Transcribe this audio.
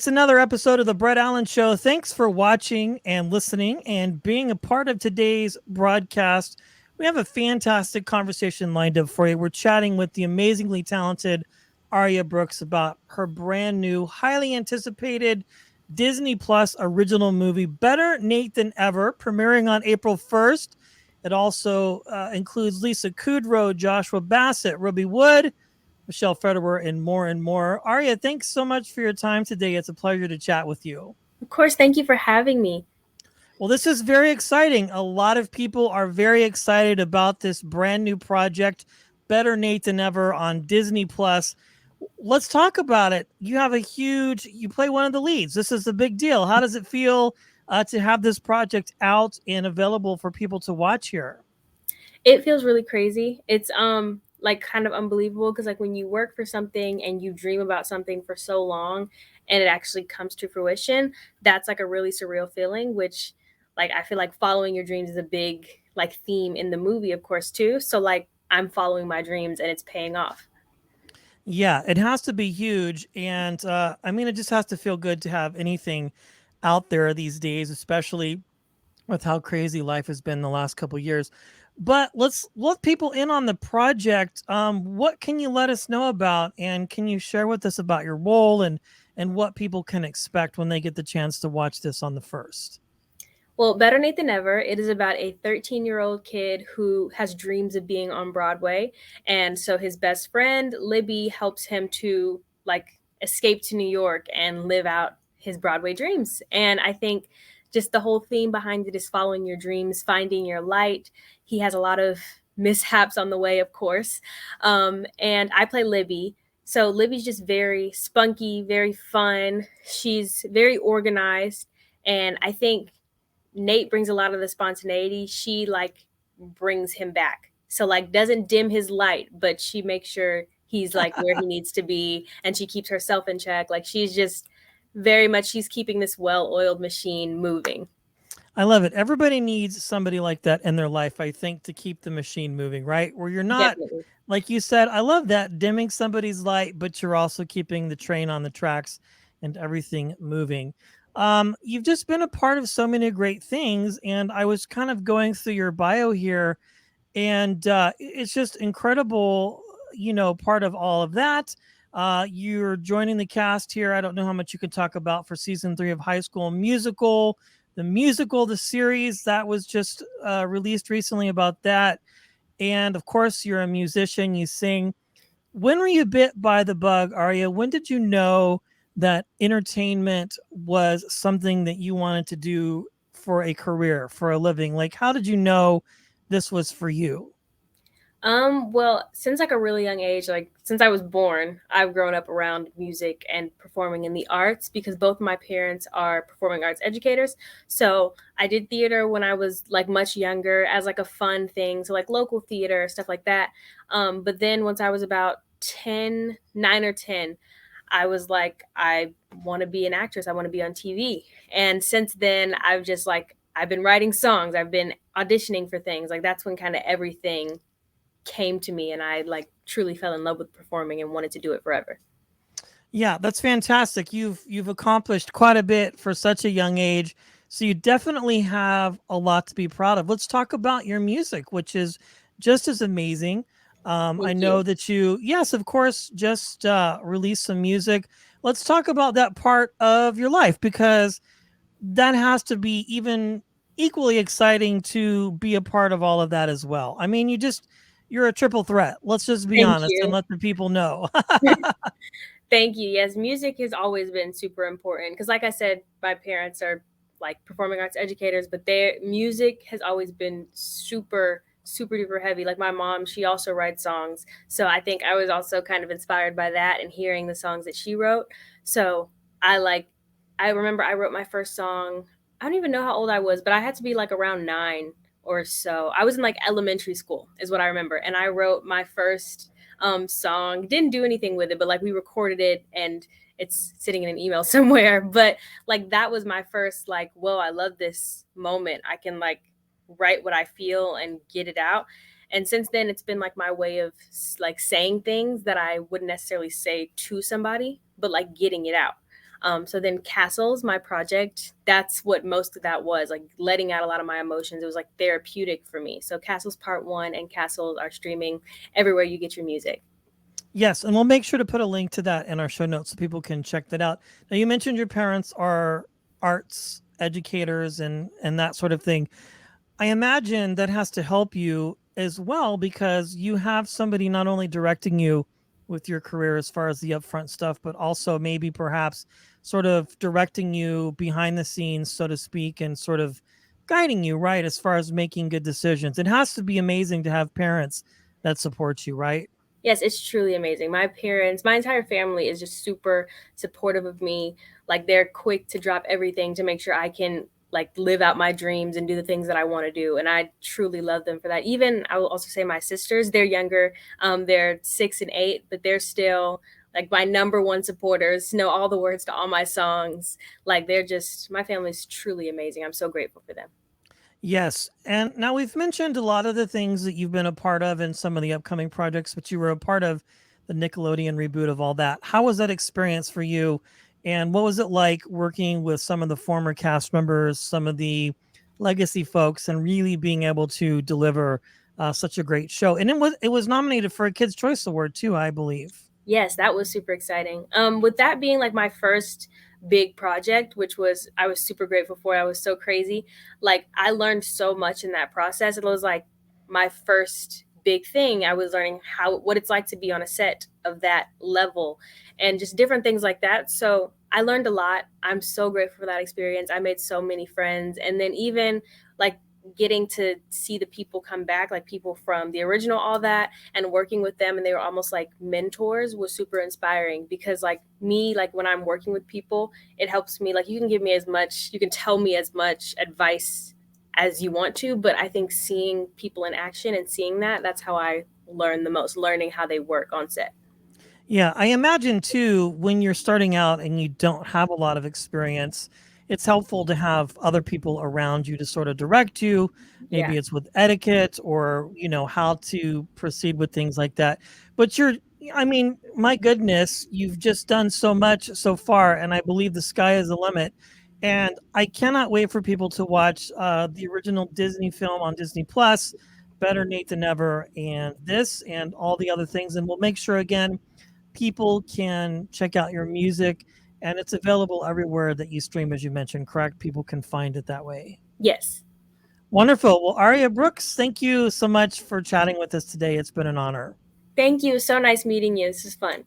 It's another episode of the Brett Allen Show. Thanks for watching and listening and being a part of today's broadcast. We have a fantastic conversation lined up for you. We're chatting with the amazingly talented Aria Brooks about her brand new, highly anticipated Disney Plus original movie, Better Nate Than Ever, premiering on April 1st. It also includes Lisa Kudrow, Joshua Bassett, Ruby Wood, Michelle Federer, and more and more. Aria, thanks so much for your time today. It's a pleasure to chat with you. Of course, thank you for having me. Well, this is very exciting. A lot of people are very excited about this brand new project, Better Nate Than Ever on Disney Plus. Let's talk about it. You play one of the leads. This is a big deal. How does it feel to have this project out and available for people to watch here? It feels really crazy. It's like kind of unbelievable because like when you work for something and you dream about something for so long and it actually comes to fruition, that's like a really surreal feeling, which like I feel like following your dreams is a big like theme in the movie, of course, too. So like I'm following my dreams and it's paying off. Yeah, it has to be huge. And I mean, it just has to feel good to have anything out there these days, especially with how crazy life has been the last couple of years. But let's let people in on the project. What can you let us know about, and can you share with us about your role and what people can expect when they get the chance to watch this on the first? Well, Better Nate Than Ever, it is about a 13-year-old kid who has dreams of being on Broadway. And so his best friend, Libby, helps him to like escape to New York and live out his Broadway dreams. And I think just the whole theme behind it is following your dreams, finding your light. He has a lot of mishaps on the way, of course. And I play Libby. So Libby's just very spunky, very fun. She's very organized. And I think Nate brings a lot of the spontaneity. She like brings him back. So like doesn't dim his light, but she makes sure he's like where he needs to be and she keeps herself in check. Like she's just very much she's keeping this well-oiled machine moving. I love it. Everybody needs somebody like that in their life, I think, to keep the machine moving, right? Where you're not, Definitely. like you said, I love that, dimming somebody's light, but you're also keeping the train on the tracks and everything moving. You've just been a part of so many great things. And I was kind of going through your bio here, and it's just incredible, part of all of that. You're joining the cast here. I don't know how much you can talk about for season 3 of High School Musical, the series that was just released recently about that. And of course, you're a musician, you sing. When were you bit by the bug, Aria? When did you know that entertainment was something that you wanted to do for a career, for a living? Like, how did you know this was for you? Well, since like a really young age, like since I was born, I've grown up around music and performing in the arts because both my parents are performing arts educators. So I did theater when I was like much younger as like a fun thing, so like local theater, stuff like that. But then once I was about 10, 9 or 10, I was like, I want to be an actress. I want to be on TV. And since then, I've just like, I've been writing songs. I've been auditioning for things. Like that's when kind of everything came to me and I like truly fell in love with performing and wanted to do it forever. Yeah, that's fantastic. You've accomplished quite a bit for such a young age. So you definitely have a lot to be proud of. Let's talk about your music, which is just as amazing. I Thank know you. that yes, of course, just released some music. Let's talk about that part of your life because that has to be even equally exciting to be a part of all of that as well. I mean, you're a triple threat. Let's just be Thank honest and you. let the people know. Thank you. Yes, music has always been super important because like I said, my parents are like performing arts educators, but their music has always been super duper heavy. Like my mom, she also writes songs. So I think I was also kind of inspired by that and hearing the songs that she wrote. So I like I remember I wrote my first song. I don't even know how old I was, but I had to be like around 9 or so. I was in like elementary school is what I remember. And I wrote my first song. Didn't do anything with it, but like we recorded it and it's sitting in an email somewhere. But like that was my first like, whoa, I love this moment. I can like write what I feel and get it out. And since then, it's been like my way of like saying things that I wouldn't necessarily say to somebody, but like getting it out. So then Castles, my project, that's what most of that was, like letting out a lot of my emotions. It was like therapeutic for me. So Castles Part 1 and Castles are streaming everywhere you get your music. Yes, and we'll make sure to put a link to that in our show notes so people can check that out. Now, you mentioned your parents are arts educators and that sort of thing. I imagine that has to help you as well because you have somebody not only directing you with your career as far as the upfront stuff, but also maybe perhaps sort of directing you behind the scenes, so to speak, and sort of guiding you, right, as far as making good decisions. It has to be amazing to have parents that support you, right? Yes, it's truly amazing. My parents, my entire family is just super supportive of me. Like they're quick to drop everything to make sure I can like live out my dreams and do the things that I want to do. And I truly love them for that. Even I will also say my sisters, they're younger. They're 6 and 8, but they're still like my number one supporters, know all the words to all my songs. Like they're just my family's truly amazing. I'm so grateful for them. Yes. And now we've mentioned a lot of the things that you've been a part of in some of the upcoming projects, but you were a part of the Nickelodeon reboot of all that. How was that experience for you? And what was it like working with some of the former cast members, some of the legacy folks, and really being able to deliver such a great show? And it was nominated for a Kids' Choice Award too, I believe. Yes, that was super exciting. With that being like my first big project, which was I was super grateful for. I was so crazy. Like I learned so much in that process. It was like my first big thing. I was learning how what it's like to be on a set of that level and just different things like that. So I learned a lot. I'm so grateful for that experience. I made so many friends. And then even like getting to see the people come back, like people from the original, all that, and working with them, and they were almost like mentors, was super inspiring because like me, like when I'm working with people, it helps me, like you can give me as much, you can tell me as much advice as you want to, but I think seeing people in action and seeing that, that's how I learn the most, learning how they work on set. Yeah, I imagine too, when you're starting out and you don't have a lot of experience, it's helpful to have other people around you to sort of direct you. Yeah. Maybe it's with etiquette or, how to proceed with things like that. But I mean, my goodness, you've just done so much so far, and I believe the sky is the limit. And I cannot wait for people to watch the original Disney film on Disney Plus, Better Nate Than Ever, and this and all the other things. And we'll make sure again people can check out your music and it's available everywhere that you stream, as you mentioned, correct? People can find it that way. Yes. Wonderful. Well, Aria Brooks, thank you so much for chatting with us today. It's been an honor. Thank you. So nice meeting you. This is fun.